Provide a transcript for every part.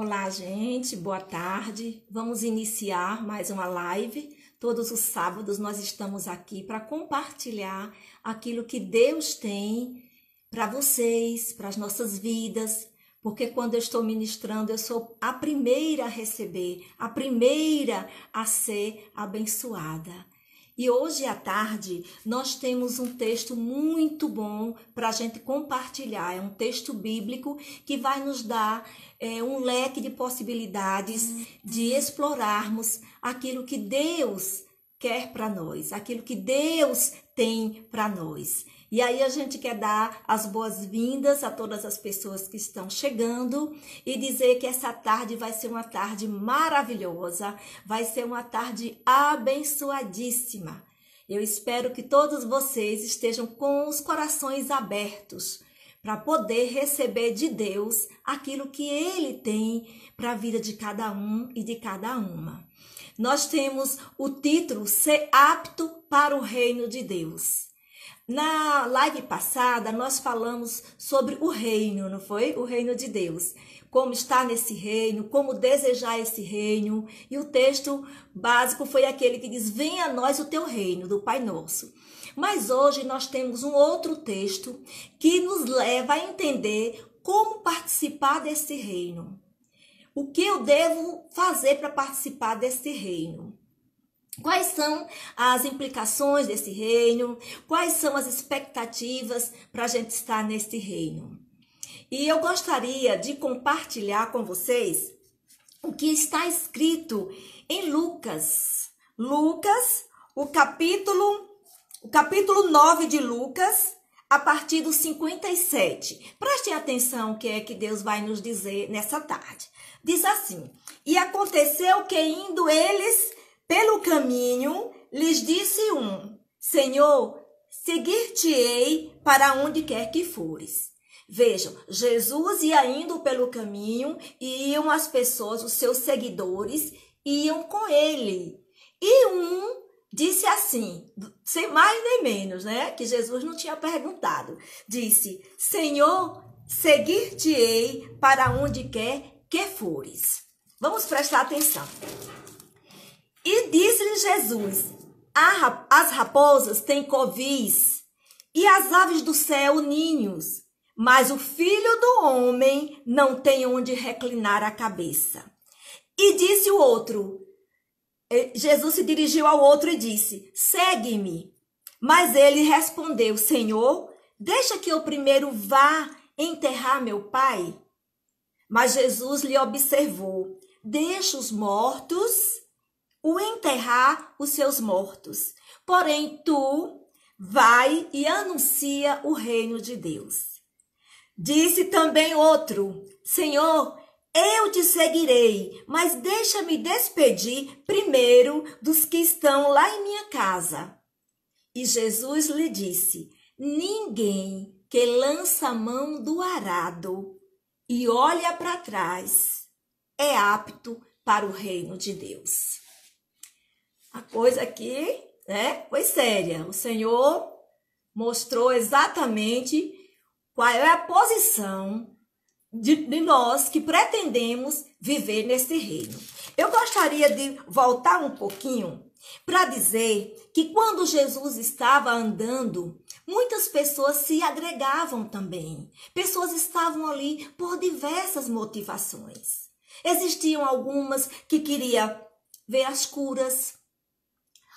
Olá, gente, boa tarde. Vamos iniciar mais uma live. Todos os sábados nós estamos aqui para compartilhar aquilo que Deus tem para vocês, para as nossas vidas, porque quando eu estou ministrando, eu sou a primeira a receber, a primeira a ser abençoada. E hoje à tarde nós temos um texto muito bom para a gente compartilhar. É um texto bíblico que vai nos dar um leque de possibilidades de explorarmos aquilo que Deus quer para nós, aquilo que Deus tem para nós. E aí a gente quer dar as boas-vindas a todas as pessoas que estão chegando e dizer que essa tarde vai ser uma tarde maravilhosa, vai ser uma tarde abençoadíssima. Eu espero que todos vocês estejam com os corações abertos para poder receber de Deus aquilo que Ele tem para a vida de cada um e de cada uma. Nós temos o título Ser Apto para o Reino de Deus. Na live passada, nós falamos sobre o reino, não foi? O reino de Deus. Como estar nesse reino, como desejar esse reino. E o texto básico foi aquele que diz, venha a nós o teu reino, do Pai Nosso. Mas hoje nós temos um outro texto que nos leva a entender como participar desse reino. O que eu devo fazer para participar desse reino? Quais são as implicações desse reino? Quais são as expectativas para a gente estar nesse reino? E eu gostaria de compartilhar com vocês o que está escrito em Lucas. Lucas, o capítulo 9 de Lucas, a partir do 57. Prestem atenção o que é que Deus vai nos dizer nessa tarde. Diz assim, e aconteceu que indo eles pelo caminho, lhes disse um, Senhor, seguir-te-ei para onde quer que fores. Vejam, Jesus ia indo pelo caminho e iam as pessoas, os seus seguidores, iam com ele. E um disse assim, sem mais nem menos, né? Que Jesus não tinha perguntado. Disse, Senhor, seguir-te-ei para onde quer que fores. Vamos prestar atenção. E disse-lhe Jesus, as raposas têm covis e as aves do céu ninhos, mas o Filho do Homem não tem onde reclinar a cabeça. E disse o outro, Jesus se dirigiu ao outro e disse, segue-me. Mas ele respondeu, Senhor, deixa que eu primeiro vá enterrar meu pai. Mas Jesus lhe observou, deixa os mortos o enterrar os seus mortos. Porém, tu vai e anuncia o reino de Deus. Disse também outro, Senhor, eu te seguirei, mas deixa-me despedir primeiro dos que estão lá em minha casa. E Jesus lhe disse, ninguém que lança a mão do arado e olha para trás é apto para o reino de Deus. A coisa aqui, né, foi séria. O Senhor mostrou exatamente qual é a posição de nós que pretendemos viver nesse reino. Eu gostaria de voltar um pouquinho para dizer que quando Jesus estava andando, muitas pessoas se agregavam também. Pessoas estavam ali por diversas motivações. Existiam algumas que queriam ver as curas,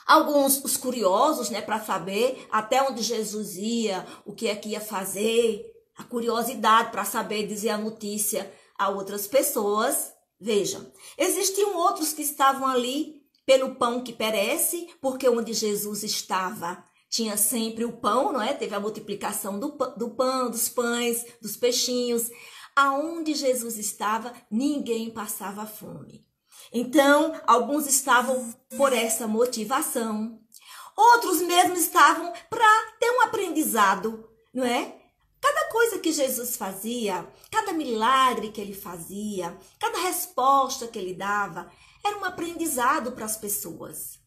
alguns, os curiosos, né, para saber até onde Jesus ia, o que é que ia fazer, a curiosidade para saber dizer a notícia a outras pessoas. Vejam, existiam outros que estavam ali pelo pão que perece, porque onde Jesus estava tinha sempre o pão, não é? Teve a multiplicação do pão, dos pães, dos peixinhos. Aonde Jesus estava, ninguém passava fome. Então, alguns estavam por essa motivação. Outros mesmo estavam para ter um aprendizado, não é? Cada coisa que Jesus fazia, cada milagre que ele fazia, cada resposta que ele dava, era um aprendizado para as pessoas.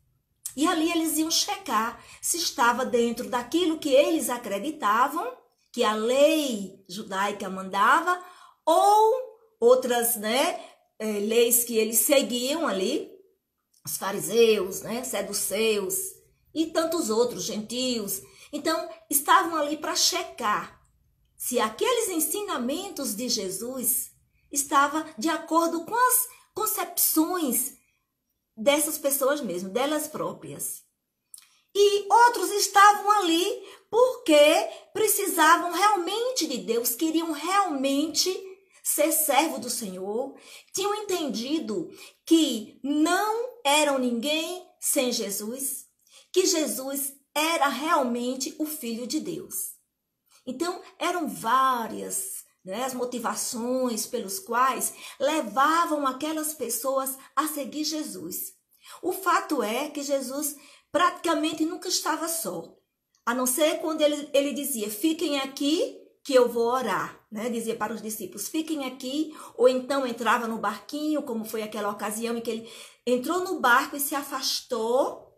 E ali eles iam checar se estava dentro daquilo que eles acreditavam, que a lei judaica mandava, ou outras, né, leis que eles seguiam ali, os fariseus, né, saduceus e tantos outros, gentios. Então, estavam ali para checar se aqueles ensinamentos de Jesus estavam de acordo com as concepções dessas pessoas mesmo, delas próprias. E outros estavam ali porque precisavam realmente de Deus, queriam realmente ser servo do Senhor, tinham entendido que não eram ninguém sem Jesus, que Jesus era realmente o Filho de Deus. Então, eram várias, né, as motivações pelos quais levavam aquelas pessoas a seguir Jesus. O fato é que Jesus praticamente nunca estava só, a não ser quando ele dizia, fiquem aqui que eu vou orar, né? Dizia para os discípulos, fiquem aqui, ou então entrava no barquinho, como foi aquela ocasião em que ele entrou no barco e se afastou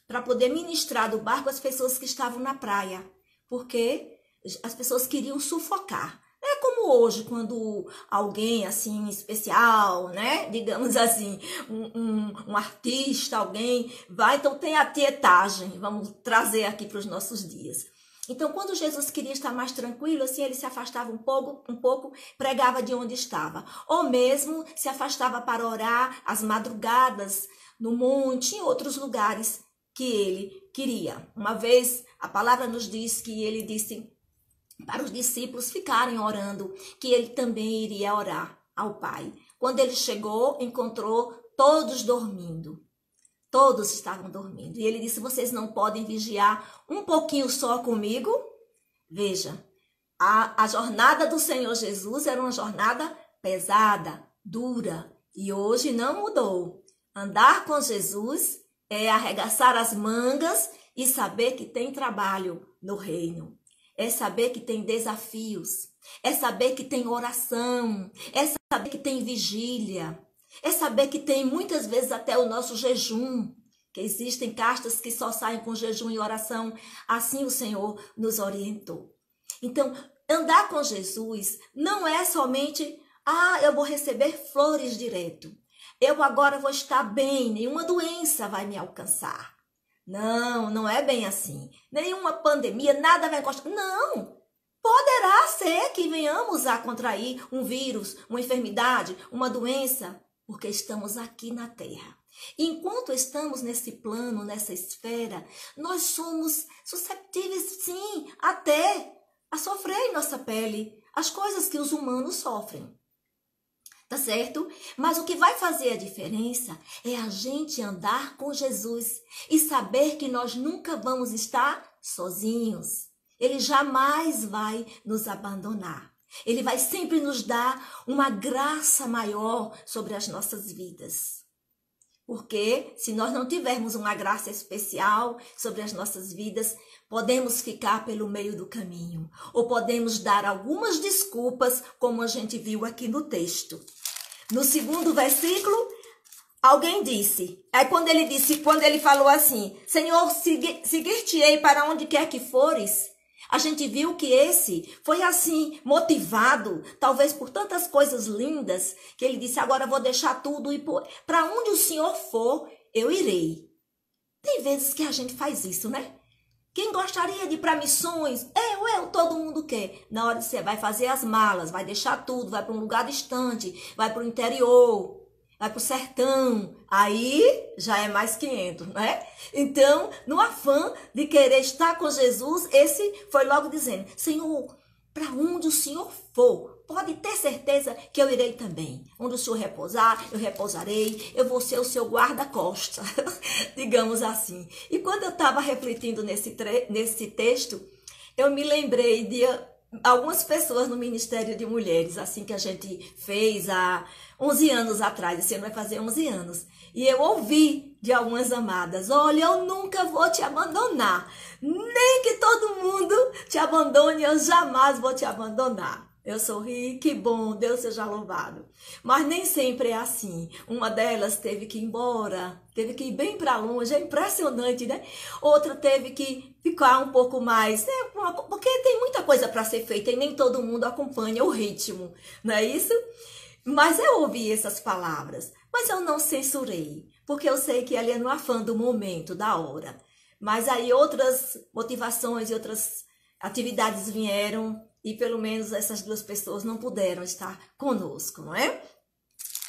para poder ministrar do barco as pessoas que estavam na praia, porque as pessoas queriam sufocar. É como hoje, quando alguém assim especial, né, digamos assim, um artista, alguém vai, então tem a tietagem, vamos trazer aqui para os nossos dias. Então, quando Jesus queria estar mais tranquilo, assim, ele se afastava um pouco, pregava de onde estava. Ou mesmo se afastava para orar às madrugadas, no monte, em outros lugares que ele queria. Uma vez, a palavra nos diz que ele disse para os discípulos ficarem orando, que ele também iria orar ao Pai. Quando ele chegou, encontrou todos dormindo. Todos estavam dormindo. E ele disse, vocês não podem vigiar um pouquinho só comigo? Veja, a jornada do Senhor Jesus era uma jornada pesada, dura. E hoje não mudou. Andar com Jesus é arregaçar as mangas e saber que tem trabalho no reino. É saber que tem desafios. É saber que tem oração. É saber que tem vigília. É saber que tem muitas vezes até o nosso jejum, que existem castas que só saem com jejum e oração. Assim o Senhor nos orientou. Então, andar com Jesus não é somente, eu vou receber flores direto. Eu agora vou estar bem, nenhuma doença vai me alcançar. Não, não é bem assim. Nenhuma pandemia, nada vai encostar. Não! Poderá ser que venhamos a contrair um vírus, uma enfermidade, uma doença, porque estamos aqui na Terra. E enquanto estamos nesse plano, nessa esfera, nós somos susceptíveis, sim, até a sofrer em nossa pele as coisas que os humanos sofrem. Tá certo? Mas o que vai fazer a diferença é a gente andar com Jesus e saber que nós nunca vamos estar sozinhos. Ele jamais vai nos abandonar. Ele vai sempre nos dar uma graça maior sobre as nossas vidas. Porque se nós não tivermos uma graça especial sobre as nossas vidas, podemos ficar pelo meio do caminho. Ou podemos dar algumas desculpas, como a gente viu aqui no texto. No segundo versículo, alguém disse. Aí quando ele falou assim, Senhor, seguir-te-ei para onde quer que fores. A gente viu que esse foi assim, motivado, talvez por tantas coisas lindas, que ele disse, agora eu vou deixar tudo e para onde o Senhor for, eu irei. Tem vezes que a gente faz isso, né? Quem gostaria de ir para missões? Todo mundo quer. Na hora que você vai fazer as malas, vai deixar tudo, vai para um lugar distante, vai para o interior, vai para o sertão, aí já é mais 500, né? Então, no afã de querer estar com Jesus, esse foi logo dizendo, Senhor, para onde o Senhor for, pode ter certeza que eu irei também. Onde o Senhor repousar, eu repousarei, eu vou ser o seu guarda-costas, digamos assim. E quando eu estava refletindo nesse texto, eu me lembrei de algumas pessoas no Ministério de Mulheres, assim que a gente fez há 11 anos atrás, esse ano vai fazer 11 anos. E eu ouvi de algumas amadas, olha, eu nunca vou te abandonar. Nem que todo mundo te abandone, eu jamais vou te abandonar. Eu sorri, que bom, Deus seja louvado. Mas nem sempre é assim. Uma delas teve que ir embora, teve que ir bem para longe, é impressionante, né? Outra teve que ficar um pouco mais, né? Porque tem muita coisa para ser feita e nem todo mundo acompanha o ritmo, não é isso? Mas eu ouvi essas palavras, mas eu não censurei, porque eu sei que ali é no afã do momento, da hora. Mas aí outras motivações e outras atividades vieram e pelo menos essas duas pessoas não puderam estar conosco, não é?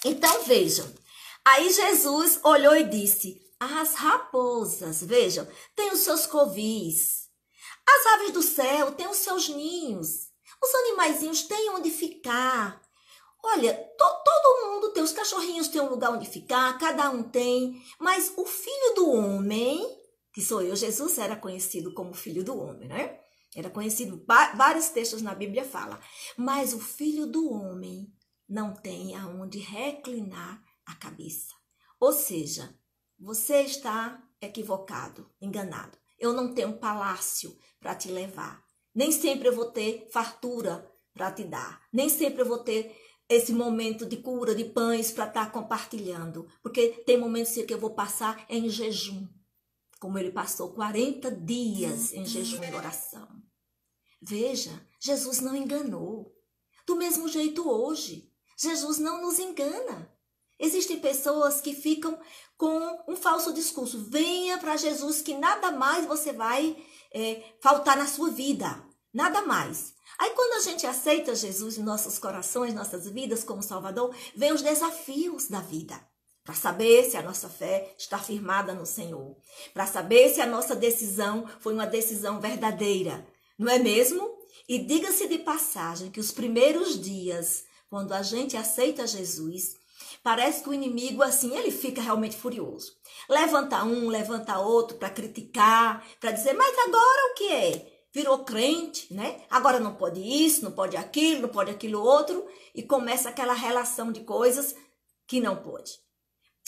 Então vejam, aí Jesus olhou e disse: as raposas, vejam, têm os seus covis, as aves do céu têm os seus ninhos, os animaizinhos têm onde ficar. Olha, todo mundo tem, os cachorrinhos têm um lugar onde ficar, cada um tem, mas o filho do homem, que sou eu, Jesus era conhecido como filho do homem, né? Era conhecido, vários textos na Bíblia falam, mas o filho do homem não tem aonde reclinar a cabeça. Ou seja, você está equivocado, enganado. Eu não tenho um palácio para te levar. Nem sempre eu vou ter fartura para te dar. Nem sempre eu vou ter esse momento de cura, de pães para estar compartilhando. Porque tem momentos que eu vou passar em jejum. Como ele passou 40 dias em jejum e oração. Veja, Jesus não enganou. Do mesmo jeito hoje, Jesus não nos engana. Existem pessoas que ficam com um falso discurso. Venha para Jesus que nada mais você vai faltar na sua vida. Nada mais. Aí quando a gente aceita Jesus em nossos corações, nossas vidas como Salvador, vem os desafios da vida. Para saber se a nossa fé está firmada no Senhor. Para saber se a nossa decisão foi uma decisão verdadeira. Não é mesmo? E diga-se de passagem que os primeiros dias, quando a gente aceita Jesus, parece que o inimigo, assim, ele fica realmente furioso. Levanta um, levanta outro para criticar, para dizer, mas agora o que é? Virou crente, né? Agora não pode isso, não pode aquilo, não pode aquilo outro. E começa aquela relação de coisas que não pode.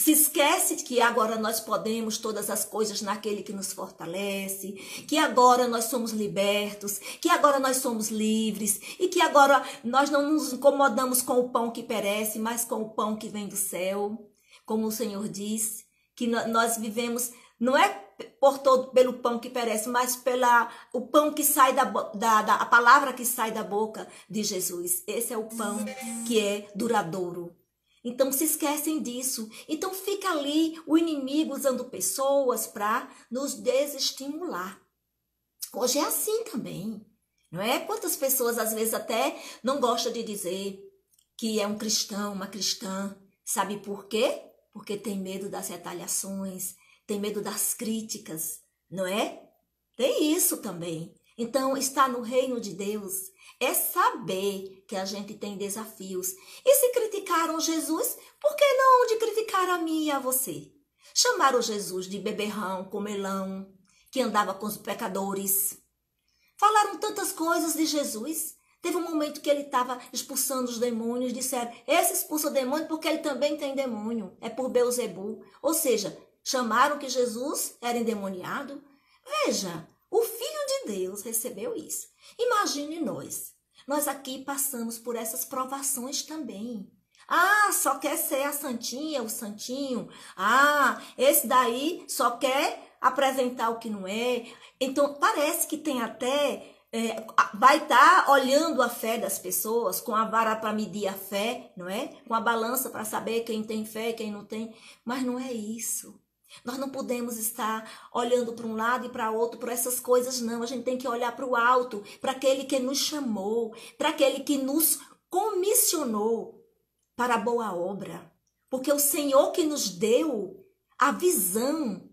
Se esquece de que agora nós podemos todas as coisas naquele que nos fortalece, que agora nós somos libertos, que agora nós somos livres e que agora nós não nos incomodamos com o pão que perece, mas com o pão que vem do céu. Como o Senhor disse, que nós vivemos, não é pelo pão que perece, mas o pão que sai a palavra que sai da boca de Jesus. Esse é o pão que é duradouro. Então se esquecem disso. Então fica ali o inimigo usando pessoas para nos desestimular. Hoje é assim também, não é? Quantas pessoas às vezes até não gostam de dizer que é um cristão, uma cristã. Sabe por quê? Porque tem medo das retaliações, tem medo das críticas, não é? Tem isso também. Então, estar no reino de Deus é saber que a gente tem desafios. E se criticaram Jesus, por que não de criticar a mim e a você? Chamaram Jesus de beberrão, comelão, que andava com os pecadores. Falaram tantas coisas de Jesus. Teve um momento que ele estava expulsando os demônios, disseram, esse expulsa o demônio porque ele também tem demônio, é por Beelzebu. Ou seja, chamaram que Jesus era endemoniado. Veja, o Filho de Deus recebeu isso. Imagine nós. Nós aqui passamos por essas provações também. Ah, só quer ser a santinha, o santinho. Ah, esse daí só quer apresentar o que não é. Então, parece que tem até... vai estar olhando a fé das pessoas com a vara para medir a fé, não é? Com a balança para saber quem tem fé e quem não tem. Mas não é isso. Nós não podemos estar olhando para um lado e para outro por essas coisas, não. A gente tem que olhar para o alto, para aquele que nos chamou, para aquele que nos comissionou para a boa obra. Porque o Senhor que nos deu a visão,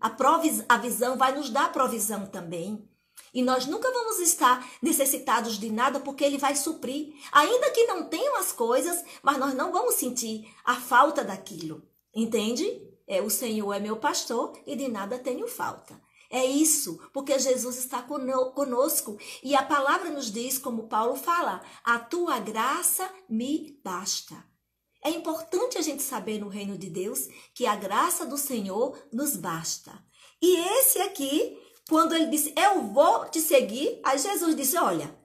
a visão vai nos dar a provisão também. E nós nunca vamos estar necessitados de nada porque Ele vai suprir. Ainda que não tenham as coisas, mas nós não vamos sentir a falta daquilo. Entende? O Senhor é meu pastor e de nada tenho falta. É isso, porque Jesus está conosco. E a palavra nos diz, como Paulo fala, a tua graça me basta. É importante a gente saber no reino de Deus que a graça do Senhor nos basta. E esse aqui, quando ele disse, eu vou te seguir, aí Jesus disse, olha,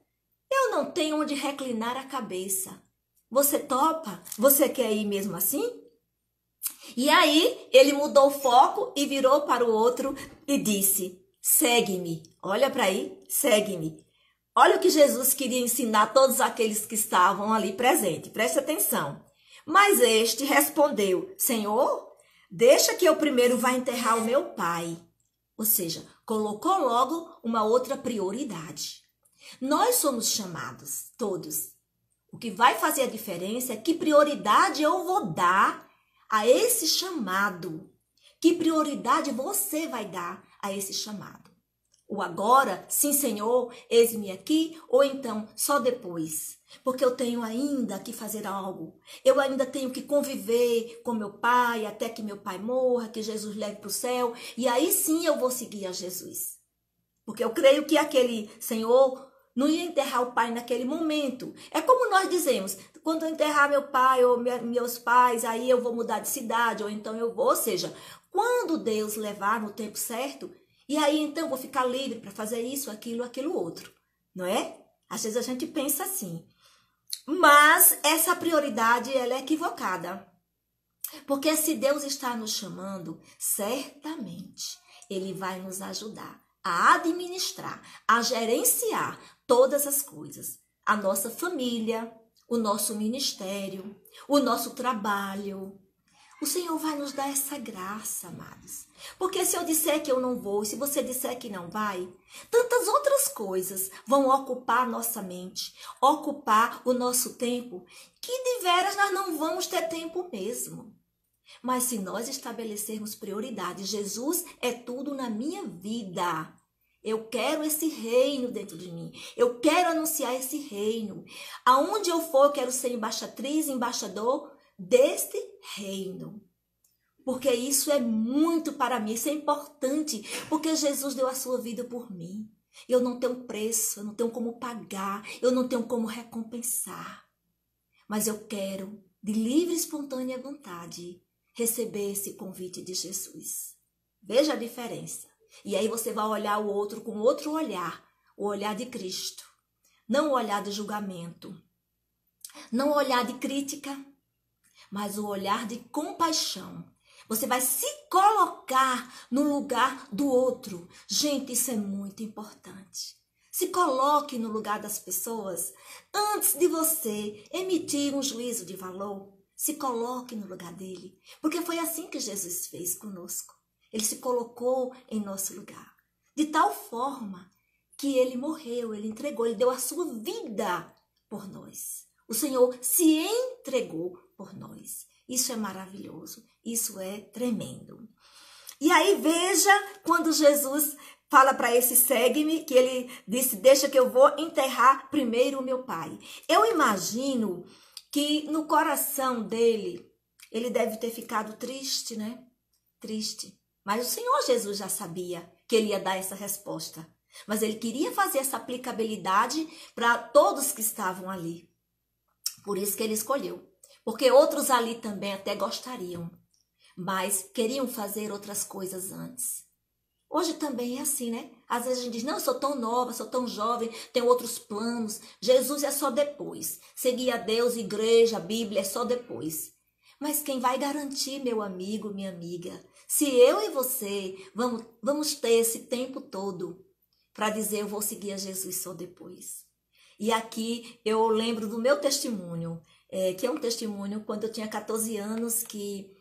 eu não tenho onde reclinar a cabeça. Você topa? Você quer ir mesmo assim? E aí, ele mudou o foco e virou para o outro e disse, segue-me. Olha para aí, segue-me. Olha o que Jesus queria ensinar a todos aqueles que estavam ali presentes. Preste atenção. Mas este respondeu: Senhor, deixa que eu primeiro vá enterrar o meu pai. Ou seja, colocou logo uma outra prioridade. Nós somos chamados, todos. O que vai fazer a diferença é que prioridade eu vou dar a esse chamado. Que prioridade você vai dar a esse chamado? O agora, sim, Senhor, eis-me aqui, ou então só depois? Porque eu tenho ainda que fazer algo. Eu ainda tenho que conviver com meu pai até que meu pai morra, que Jesus leve para o céu. E aí sim eu vou seguir a Jesus. Porque eu creio que aquele Senhor não ia enterrar o pai naquele momento. É como nós dizemos, quando eu enterrar meu pai ou meus pais, aí eu vou mudar de cidade, ou então eu vou. Ou seja, quando Deus levar no tempo certo, e aí então eu vou ficar livre para fazer isso, aquilo outro. Não é? Às vezes a gente pensa assim. Mas essa prioridade ela é equivocada. Porque se Deus está nos chamando, certamente Ele vai nos ajudar a administrar, a gerenciar todas as coisas. A nossa família, o nosso ministério, o nosso trabalho. O Senhor vai nos dar essa graça, amados. Porque se eu disser que eu não vou, se você disser que não vai, tantas outras coisas vão ocupar nossa mente, ocupar o nosso tempo, que de veras nós não vamos ter tempo mesmo. Mas se nós estabelecermos prioridades, Jesus é tudo na minha vida. Eu quero esse reino dentro de mim. Eu quero anunciar esse reino. Aonde eu for, eu quero ser embaixatriz, embaixador deste reino. Porque isso é muito para mim, isso é importante. Porque Jesus deu a sua vida por mim. Eu não tenho preço, eu não tenho como pagar, eu não tenho como recompensar. Mas eu quero, de livre e espontânea vontade, receber esse convite de Jesus. Veja a diferença. E aí você vai olhar o outro com outro olhar, o olhar de Cristo. Não o olhar de julgamento, não o olhar de crítica, mas o olhar de compaixão. Você vai se colocar no lugar do outro. Gente, isso é muito importante. Se coloque no lugar das pessoas antes de você emitir um juízo de valor. Se coloque no lugar dele, porque foi assim que Jesus fez conosco. Ele se colocou em nosso lugar, de tal forma que ele morreu, ele entregou, ele deu a sua vida por nós. O Senhor se entregou por nós. Isso é maravilhoso, isso é tremendo. E aí veja quando Jesus fala para esse segue-me, que ele disse, deixa que eu vou enterrar primeiro o meu pai. Eu imagino que no coração dele, ele deve ter ficado triste, né? Triste. Mas o Senhor Jesus já sabia que ele ia dar essa resposta. Mas ele queria fazer essa aplicabilidade para todos que estavam ali. Por isso que ele escolheu. Porque outros ali também até gostariam, mas queriam fazer outras coisas antes. Hoje também é assim, né? Às vezes a gente diz, não, eu sou tão nova, sou tão jovem, tenho outros planos. Jesus é só depois. Seguir a Deus, igreja, Bíblia é só depois. Mas quem vai garantir, meu amigo, minha amiga, se eu e você vamos ter esse tempo todo para dizer eu vou seguir a Jesus só depois. E aqui eu lembro do meu testemunho, que é um testemunho quando eu tinha 14 anos, que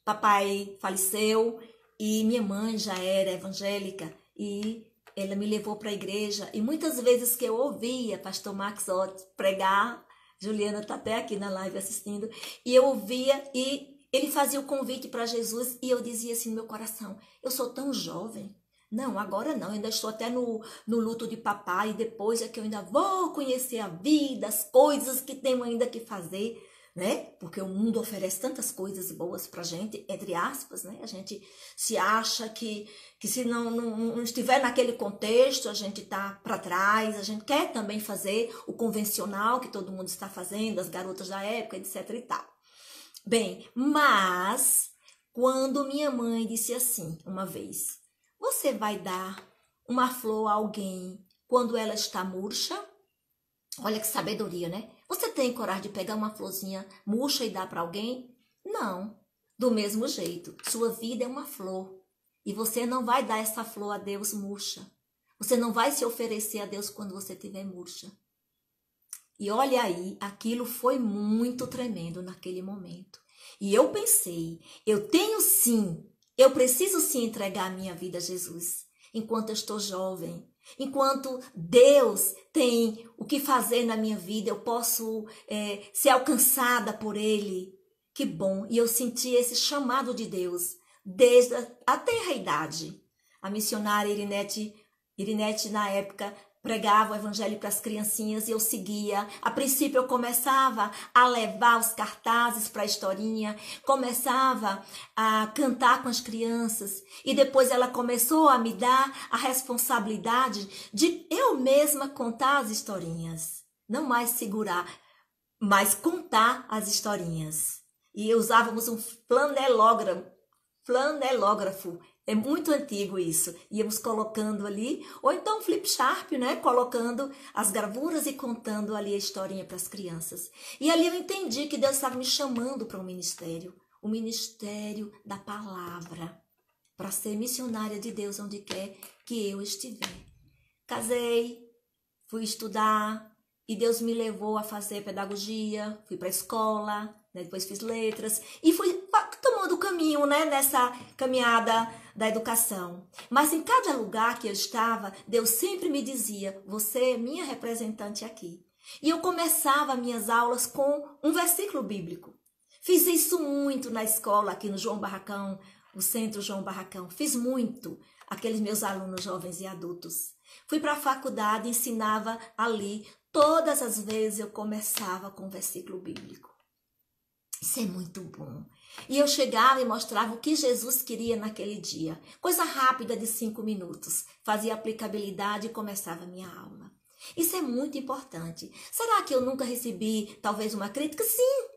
papai faleceu e minha mãe já era evangélica e ela me levou para a igreja. E muitas vezes que eu ouvia pastor Max Ott pregar, Juliana está até aqui na live assistindo, e eu ouvia e ele fazia o convite para Jesus e eu dizia assim no meu coração, eu sou tão jovem. Não, agora não, eu ainda estou até no luto de papai, e depois é que eu ainda vou conhecer a vida, as coisas que tenho ainda que fazer, né? Porque o mundo oferece tantas coisas boas pra gente, entre aspas, né? A gente se acha que se não estiver naquele contexto, a gente tá para trás, a gente quer também fazer o convencional que todo mundo está fazendo, as garotas da época, etc e tal. Bem, mas quando minha mãe disse assim, uma vez, você vai dar uma flor a alguém quando ela está murcha? Olha que sabedoria, né? Você tem coragem de pegar uma florzinha murcha e dar para alguém? Não. Do mesmo jeito, sua vida é uma flor. E você não vai dar essa flor a Deus murcha. Você não vai se oferecer a Deus quando você estiver murcha. E olha aí, aquilo foi muito tremendo naquele momento. E eu pensei, eu preciso sim entregar a minha vida a Jesus, enquanto eu estou jovem. Enquanto Deus tem o que fazer na minha vida, eu posso ser alcançada por Ele. Que bom! E eu senti esse chamado de Deus desde a tenra idade. A missionária Irinete na época, pregava o evangelho para as criancinhas e eu seguia. A princípio eu começava a levar os cartazes para a historinha, começava a cantar com as crianças e depois ela começou a me dar a responsabilidade de eu mesma contar as historinhas. Não mais segurar, mas contar as historinhas. E usávamos um flanelógrafo. É muito antigo isso. Íamos colocando ali, ou então flip sharp, né? Colocando as gravuras e contando ali a historinha para as crianças. E ali eu entendi que Deus estava me chamando para um ministério. O ministério da palavra. Para ser missionária de Deus onde quer que eu estiver. Casei, fui estudar e Deus me levou a fazer pedagogia. Fui para a escola, né? Depois fiz letras e fui tomando o caminho, né? Nessa caminhada da educação. Mas em cada lugar que eu estava, Deus sempre me dizia, você é minha representante aqui. E eu começava minhas aulas com um versículo bíblico. Fiz isso muito na escola, aqui no João Barracão, o Centro João Barracão. Fiz muito, aqueles meus alunos jovens e adultos. Fui para a faculdade, ensinava ali. Todas as vezes eu começava com um versículo bíblico. Isso é muito bom. E eu chegava e mostrava o que Jesus queria naquele dia. Coisa rápida de 5 minutos. Fazia aplicabilidade e começava a minha aula. Isso é muito importante. Será que eu nunca recebi talvez uma crítica? Sim,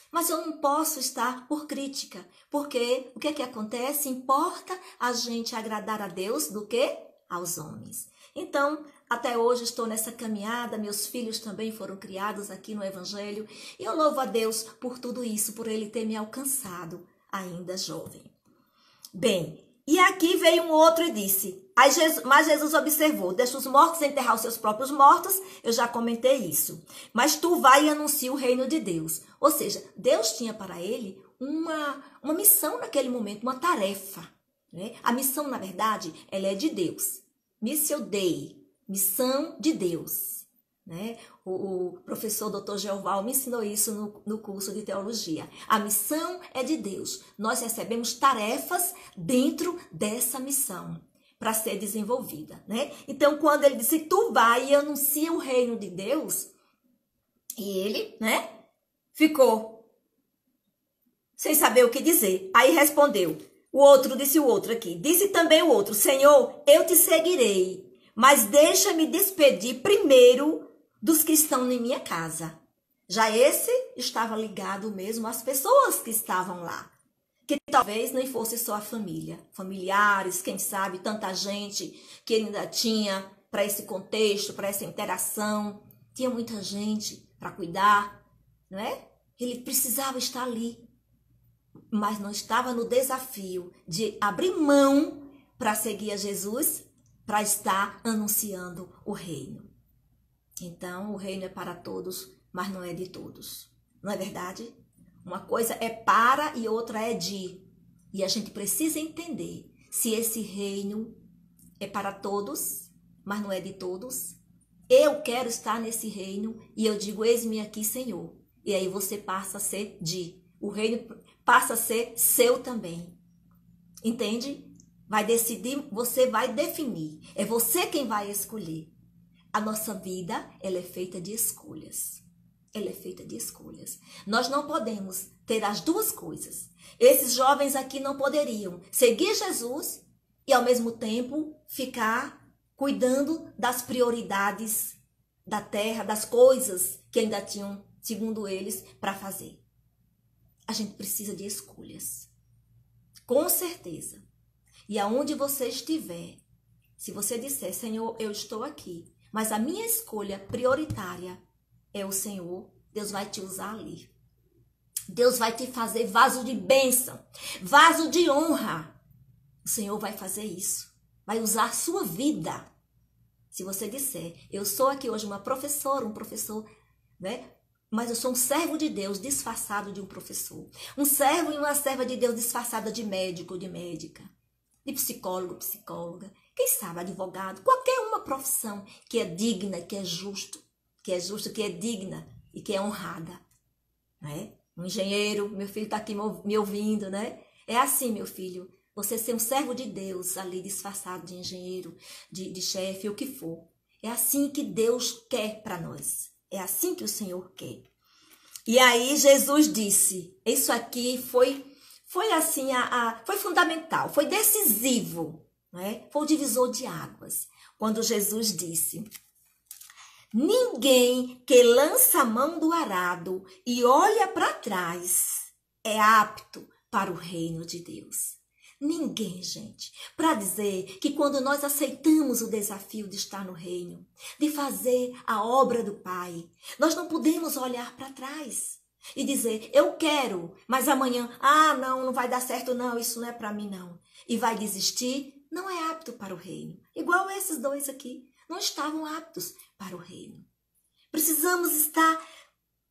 mas eu não posso estar por crítica. Porque o que é que acontece? Importa a gente agradar a Deus do que aos homens. Então, até hoje estou nessa caminhada, meus filhos também foram criados aqui no Evangelho e eu louvo a Deus por tudo isso, por Ele ter me alcançado ainda jovem. Bem, e aqui veio um outro e disse, mas Jesus observou, deixa os mortos enterrar os seus próprios mortos, eu já comentei isso, mas tu vai e anuncia o reino de Deus. Ou seja, Deus tinha para ele uma missão naquele momento, uma tarefa. Né? A missão, na verdade, ela é de Deus. Missio Dei, missão de Deus. Né? O professor Dr. Geoval me ensinou isso no curso de teologia. A missão é de Deus. Nós recebemos tarefas dentro dessa missão para ser desenvolvida. Né? Então, quando ele disse, tu vai e anuncia o reino de Deus, e ele, né, ficou sem saber o que dizer. Aí respondeu. O outro aqui. Disse também o outro, Senhor, eu te seguirei, mas deixa-me despedir primeiro dos que estão em minha casa. Já esse estava ligado mesmo às pessoas que estavam lá. Que talvez nem fosse só a família. Familiares, quem sabe, tanta gente que ele ainda tinha para esse contexto, para essa interação. Tinha muita gente para cuidar, não é? Ele precisava estar ali. Mas não estava no desafio de abrir mão para seguir a Jesus, para estar anunciando o reino. Então, o reino é para todos, mas não é de todos. Não é verdade? Uma coisa é para e outra é de. E a gente precisa entender se esse reino é para todos, mas não é de todos. Eu quero estar nesse reino e eu digo, eis-me aqui, Senhor. E aí você passa a ser de. O reino passa a ser seu também. Entende? Vai decidir, você vai definir. É você quem vai escolher. A nossa vida, ela é feita de escolhas. Ela é feita de escolhas. Nós não podemos ter as duas coisas. Esses jovens aqui não poderiam seguir Jesus e, ao mesmo tempo, ficar cuidando das prioridades da terra, das coisas que ainda tinham, segundo eles, para fazer. A gente precisa de escolhas. Com certeza. E aonde você estiver, se você disser, Senhor, eu estou aqui, mas a minha escolha prioritária é o Senhor, Deus vai te usar ali. Deus vai te fazer vaso de bênção, vaso de honra. O Senhor vai fazer isso. Vai usar a sua vida. Se você disser, eu sou aqui hoje uma professora, um professor né? Mas eu sou um servo de Deus disfarçado de um professor. Um servo e uma serva de Deus disfarçada de médico ou de médica. De psicólogo, psicóloga. Quem sabe advogado. Qualquer uma profissão que é digna, que é justo, que é digna e que é honrada. Né? Um engenheiro, meu filho está aqui me ouvindo, né? É assim, meu filho. Você ser um servo de Deus ali disfarçado de engenheiro, de chefe, o que for. É assim que Deus quer para nós. É assim que o Senhor quer. E aí Jesus disse, isso aqui foi assim, foi fundamental, foi decisivo, né? Foi o divisor de águas. Quando Jesus disse, ninguém que lança a mão do arado e olha para trás é apto para o reino de Deus. Ninguém, gente, para dizer que quando nós aceitamos o desafio de estar no reino, de fazer a obra do Pai, nós não podemos olhar para trás e dizer, eu quero, mas amanhã, não vai dar certo não, isso não é para mim não. E vai desistir, não é apto para o reino. Igual esses dois aqui, não estavam aptos para o reino. Precisamos estar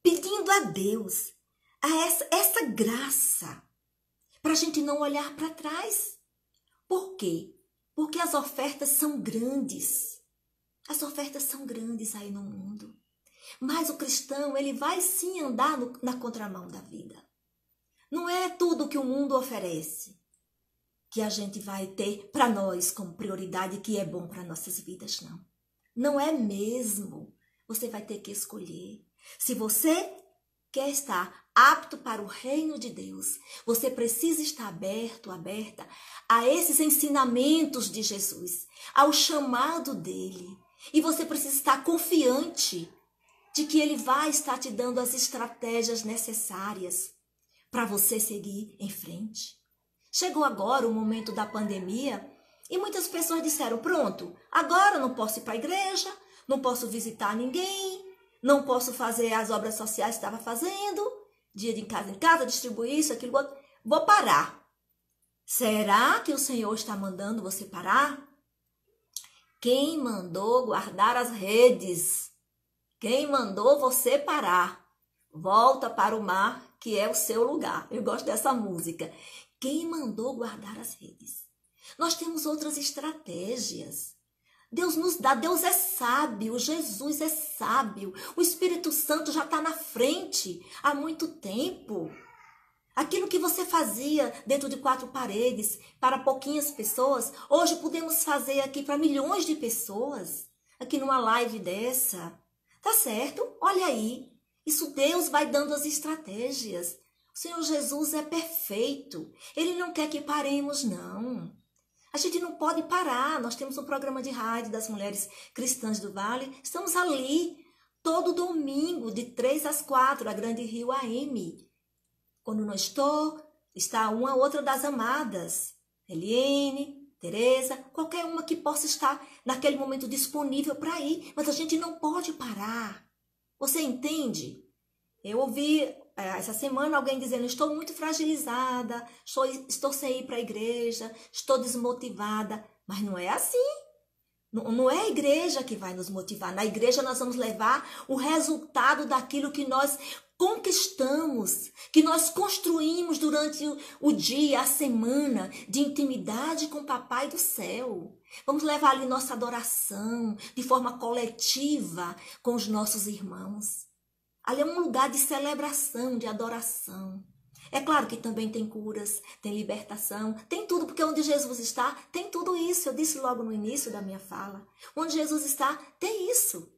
pedindo a Deus essa graça, para a gente não olhar para trás. Por quê? Porque as ofertas são grandes. As ofertas são grandes aí no mundo. Mas o cristão, ele vai sim andar na contramão da vida. Não é tudo que o mundo oferece que a gente vai ter para nós como prioridade, que é bom para nossas vidas, não. Não é mesmo. Você vai ter que escolher. Se você quer estar apto para o reino de Deus, você precisa estar aberta a esses ensinamentos de Jesus, ao chamado dele. E você precisa estar confiante de que ele vai estar te dando as estratégias necessárias para você seguir em frente. Chegou agora o momento da pandemia e muitas pessoas disseram, pronto, agora eu não posso ir para a igreja, não posso visitar ninguém, não posso fazer as obras sociais que estava fazendo, dia de casa em casa, distribuir isso, aquilo, vou parar. Será que o Senhor está mandando você parar? Quem mandou guardar as redes? Quem mandou você parar? Volta para o mar, que é o seu lugar. Eu gosto dessa música. Quem mandou guardar as redes? Nós temos outras estratégias. Deus nos dá, Deus é sábio, Jesus é sábio, o Espírito Santo já está na frente há muito tempo. Aquilo que você fazia dentro de 4 paredes para pouquinhas pessoas, hoje podemos fazer aqui para milhões de pessoas, aqui numa live dessa. Tá certo? Olha aí, isso Deus vai dando as estratégias. O Senhor Jesus é perfeito, Ele não quer que paremos, não. A gente não pode parar. Nós temos um programa de rádio das mulheres cristãs do Vale. Estamos ali todo domingo, de 3 às 4, a Grande Rio AM. Quando não estou, está uma ou outra das amadas. Eliane, Tereza, qualquer uma que possa estar naquele momento disponível para ir. Mas a gente não pode parar. Você entende? Eu ouvi essa semana alguém dizendo, estou muito fragilizada, estou sem ir para a igreja, estou desmotivada. Mas não é assim. Não é a igreja que vai nos motivar. Na igreja nós vamos levar o resultado daquilo que nós conquistamos, que nós construímos durante o dia, a semana de intimidade com o Papai do Céu. Vamos levar ali nossa adoração de forma coletiva com os nossos irmãos. Ali é um lugar de celebração, de adoração. É claro que também tem curas, tem libertação, tem tudo, porque onde Jesus está, tem tudo isso. Eu disse logo no início da minha fala. Onde Jesus está, tem isso.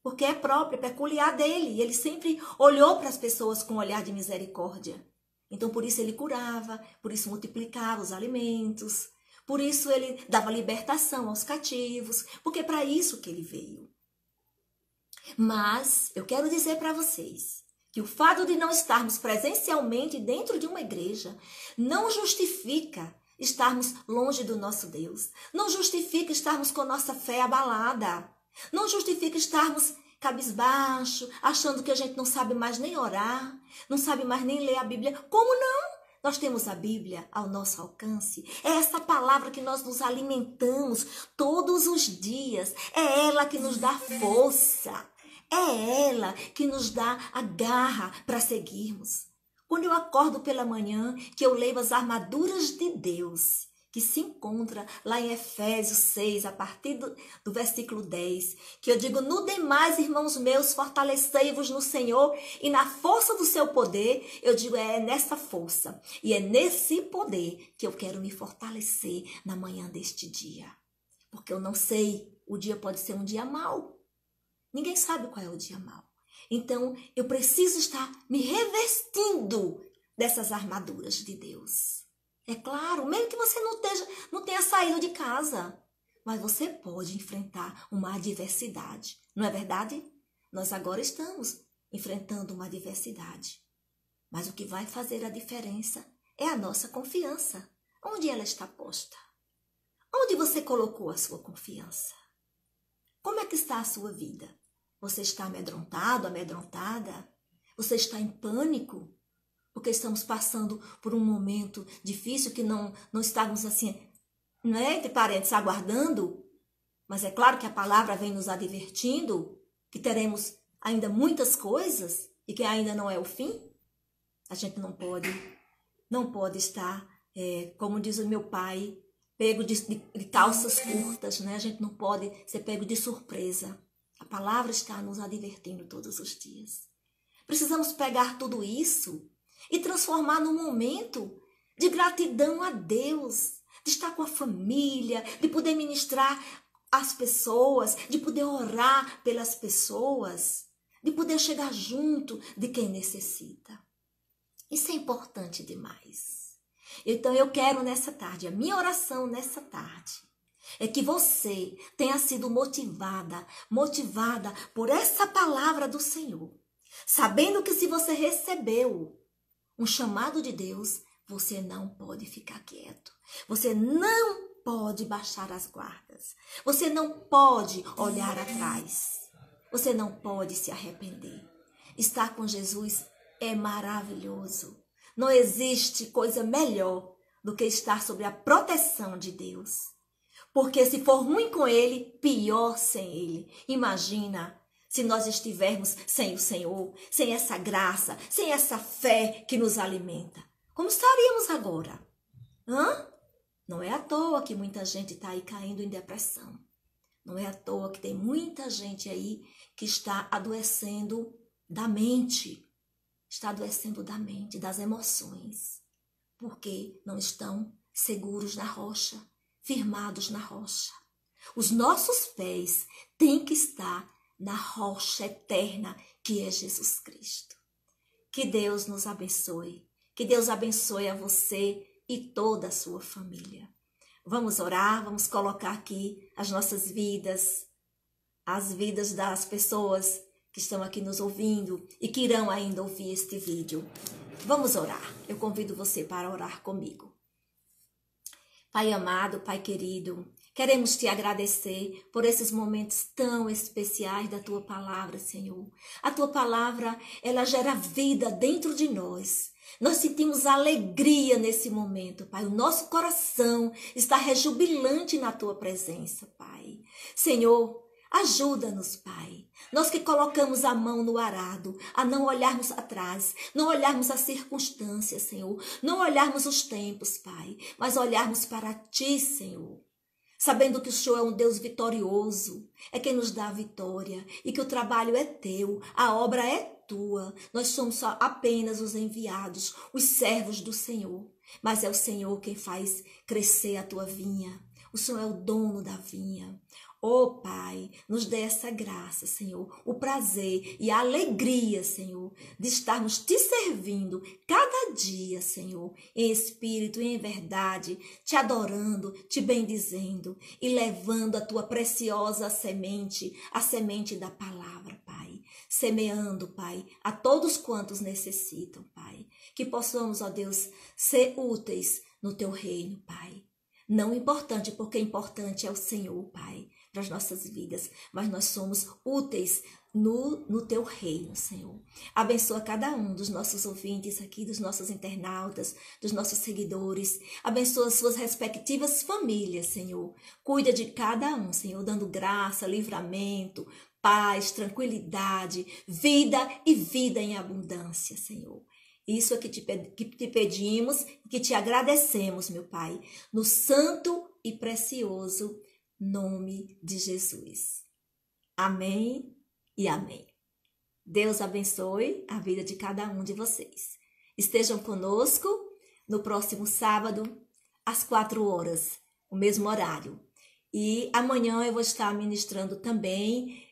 Porque é próprio, é peculiar dele. E ele sempre olhou para as pessoas com um olhar de misericórdia. Então, por isso ele curava, por isso multiplicava os alimentos, por isso ele dava libertação aos cativos, porque é para isso que ele veio. Mas eu quero dizer para vocês que o fato de não estarmos presencialmente dentro de uma igreja não justifica estarmos longe do nosso Deus. Não justifica estarmos com nossa fé abalada. Não justifica estarmos cabisbaixo, achando que a gente não sabe mais nem orar, não sabe mais nem ler a Bíblia. Como não? Nós temos a Bíblia ao nosso alcance. É essa palavra que nós nos alimentamos todos os dias. É ela que nos dá força. É ela que nos dá a garra para seguirmos. Quando eu acordo pela manhã, que eu leio as armaduras de Deus, que se encontra lá em Efésios 6, a partir do versículo 10, que eu digo: no demais, irmãos meus, fortalecei-vos no Senhor e na força do seu poder. Eu digo, é nessa força e é nesse poder que eu quero me fortalecer na manhã deste dia. Porque eu não sei, o dia pode ser um dia mau. Ninguém sabe qual é o dia mau. Então, eu preciso estar me revestindo dessas armaduras de Deus. É claro, mesmo que você não tenha saído de casa, mas você pode enfrentar uma adversidade, não é verdade? Nós agora estamos enfrentando uma adversidade, mas o que vai fazer a diferença é a nossa confiança. Onde ela está posta? Onde você colocou a sua confiança? Como é que está a sua vida? Você está amedrontado, amedrontada? Você está em pânico? Porque estamos passando por um momento difícil que não estávamos assim, não é, entre parentes, aguardando. Mas é claro que a palavra vem nos advertindo que teremos ainda muitas coisas e que ainda não é o fim. A gente não pode estar, como diz o meu pai, pego de calças curtas, né? A gente não pode ser pego de surpresa. A palavra está nos advertindo todos os dias. Precisamos pegar tudo isso e transformar num momento de gratidão a Deus, de estar com a família, de poder ministrar às pessoas, de poder orar pelas pessoas, de poder chegar junto de quem necessita. Isso é importante demais. Então eu quero nessa tarde, a minha oração nessa tarde, é que você tenha sido motivada por essa palavra do Senhor, sabendo que se você recebeu um chamado de Deus, você não pode ficar quieto. Você não pode baixar as guardas. Você não pode olhar atrás. Você não pode se arrepender. Estar com Jesus é maravilhoso. Não existe coisa melhor do que estar sob a proteção de Deus. Porque se for ruim com Ele, pior sem Ele. Imagina se nós estivermos sem o Senhor, sem essa graça, sem essa fé que nos alimenta. Como estaríamos agora? Não é à toa que muita gente está aí caindo em depressão. Não é à toa que tem muita gente aí que está adoecendo da mente. Está adoecendo da mente, das emoções. Porque não estão seguros na rocha, firmados na rocha. Os nossos pés têm que estar na rocha eterna que é Jesus Cristo. Que Deus nos abençoe. Que Deus abençoe a você e toda a sua família. Vamos orar, vamos colocar aqui as nossas vidas, as vidas das pessoas que estão aqui nos ouvindo e que irão ainda ouvir este vídeo. Vamos orar. Eu convido você para orar comigo. Pai amado, Pai querido, queremos te agradecer por esses momentos tão especiais da tua palavra, Senhor. A tua palavra, ela gera vida dentro de nós. Nós sentimos alegria nesse momento, Pai. O nosso coração está rejubilante na tua presença, Pai. Senhor, ajuda-nos, Pai. Nós que colocamos a mão no arado, a não olharmos atrás, não olharmos as circunstâncias, Senhor, não olharmos os tempos, Pai, mas olharmos para Ti, Senhor. Sabendo que o Senhor é um Deus vitorioso, é quem nos dá a vitória e que o trabalho é Teu, a obra é Tua. Nós somos só apenas os enviados, os servos do Senhor, mas é o Senhor quem faz crescer a Tua vinha. O Senhor é o dono da vinha. Oh, Pai, nos dê essa graça, Senhor, o prazer e a alegria, Senhor, de estarmos Te servindo cada dia, Senhor, em espírito e em verdade, Te adorando, Te bendizendo e levando a Tua preciosa semente, a semente da palavra, Pai, semeando, Pai, a todos quantos necessitam, Pai, que possamos, ó Deus, ser úteis no Teu reino, Pai. Não importante, porque importante é o Senhor, Pai, para as nossas vidas, mas nós somos úteis no Teu reino, Senhor. Abençoa cada um dos nossos ouvintes aqui, dos nossos internautas, dos nossos seguidores. Abençoa as suas respectivas famílias, Senhor. Cuida de cada um, Senhor, dando graça, livramento, paz, tranquilidade, vida e vida em abundância, Senhor. Isso é que te pedimos e que te agradecemos, meu Pai, no santo e precioso nome de Jesus. Amém e amém. Deus abençoe a vida de cada um de vocês. Estejam conosco no próximo sábado, às 4 horas, o mesmo horário. E amanhã eu vou estar ministrando também,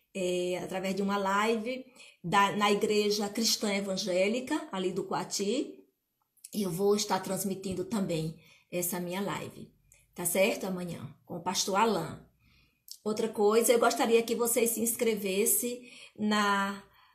através de uma live, na Igreja Cristã Evangélica, ali do Coati. E eu vou estar transmitindo também essa minha live, tá certo? Amanhã, com o pastor Alain. Outra coisa, eu gostaria que vocês se inscrevessem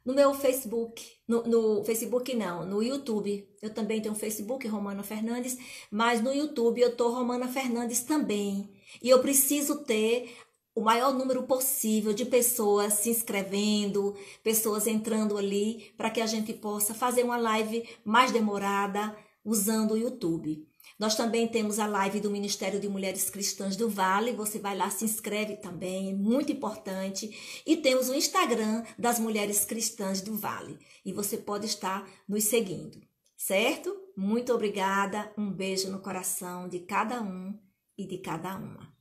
no meu Facebook, no Facebook não, no YouTube. Eu também tenho um Facebook, Romana Fernandes, mas no YouTube eu tô Romana Fernandes também. E eu preciso ter o maior número possível de pessoas se inscrevendo, pessoas entrando ali, para que a gente possa fazer uma live mais demorada usando o YouTube. Nós também temos a live do Ministério de Mulheres Cristãs do Vale, você vai lá, se inscreve também, é muito importante. E temos o Instagram das Mulheres Cristãs do Vale, e você pode estar nos seguindo, certo? Muito obrigada, um beijo no coração de cada um e de cada uma.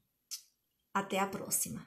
Até a próxima.